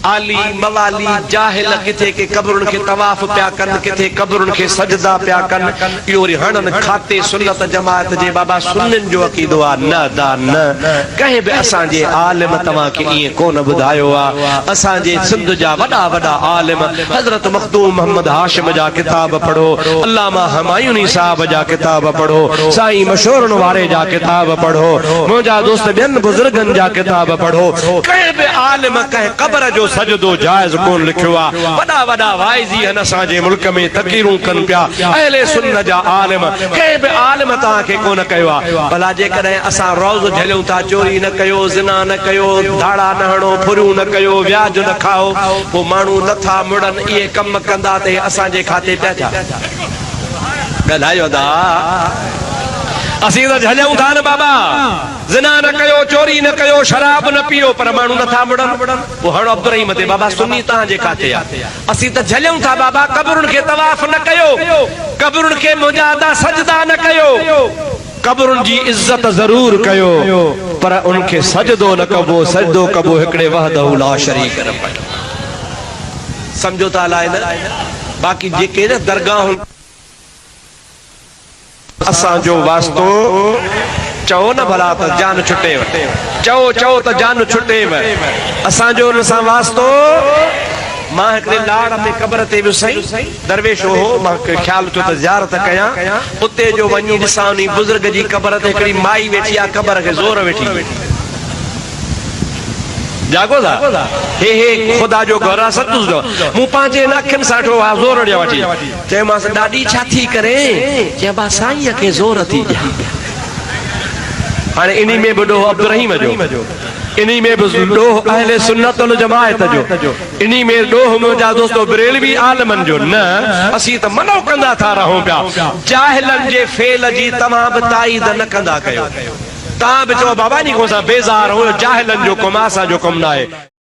आली मवाली जाहिल किथे के कब्रुन के तवाफ प्या कन, किथे कब्रुन के सजदा प्या कन। इहो रिहणन खाते सुन्नत जमात जे बाबा सुन्नन जो अकीदो आ न दा न कहे बि असां जे आलिम तवां के इए कोन बुधायो आ। असां जे सिंध जा वडा वडा आलिम हजरत मखदूम मोहम्मद हाशिम जा किताब पढ़ो, अल्लामा हमायूनी साहब जा किताब पढ़ो, साईं मशहूरन वारे जा किताब पढ़ो, मुंहिंजा दोस्त ॿियनि बुजुर्गनि जा किताब पढ़ो। कहे बि आलिम कहे कब्र जो सजदो जायज कोन लिखियो आ। वडा वडा वाइजी हन असां जे मुल्क में तकीरूं कन पिया अहले सुन्नत जा आलिम, कहे बि आलिम तव्हां खे कोन कयो आ। भला जेकॾहिं असां रोज़ झलियूं था, चोरी न कयो, ज़िना न कयो, धाड़ा न हणो, फुरियूं न कयो, व्याज न खाओ, पोइ माण्हू नथा मुड़न, इहे कम कंदा त असां जे खाते पिया छा ॻाल्हायो दा। असीं त झलियूं था न बाबा, ज़िना न कयो, चोरी न कयो, शराब न पियो, पर माण्हू नथा मुड़न। पोइ हणो अब्दुर्रहीम ते बाबा सुन्नी तव्हां जे खाते आ। असीं त झलियूं था बाबा, कब्रुनि खे तवाफ न कयो, कब्रुनि खे मुजादा सजदा न कयो, कब्रुनि जी इज्जत ज़रूर कयो, पर उनखे सजदो न कबो, सजदो कबो हिकिड़े वहदहु ला शरीक रब। समझो था अलाए न। बाक़ी जेके न दरगाहूं असां जो वास्तो चओ न भला त जान छुटेव, चओ चओ त जान छुटेव। असां जो उन सां वास्तो। मां हिकिड़े लाड़ में कब्र ते वियुसि, दरवेश हो, मां ख्याल थियो त ज़ियारत कयां। उते जो वञी ॾिसां उन बुज़ुर्ग जी कब्र ते हिकिड़ी माई वेठी आहे, कब्र खे ज़ोर वेठी। जागो था हे हे खुदा जो घर आहे सतुस जो। मूं पंहिंजे अखियुनि सां ॾिठो आहे ज़ोर ॾिया वठी। चयोमांसि ॾाढी छा थी करे? चइबा साईं खे ज़ोर थी ॾियां। हाणे इन्ही में बि ॾोह अब्दुर्रहीम जो, इन्ही में बि ॾोह अहले सुन्नत वल जमाअत जो, इन्ही में ॾोह मुंहिंजा दोस्तो बरेलवी आलिमनि जो। न असीं त मनो कंदा था रहूं पिया, जाहिलनि जे फेल जी तव्हां बि ताईद न कंदा कयो। तव्हां बि चओ बाबा नी को असां बेज़ार हो, जाहिलनि जो कमु असांजो कमु न आहे।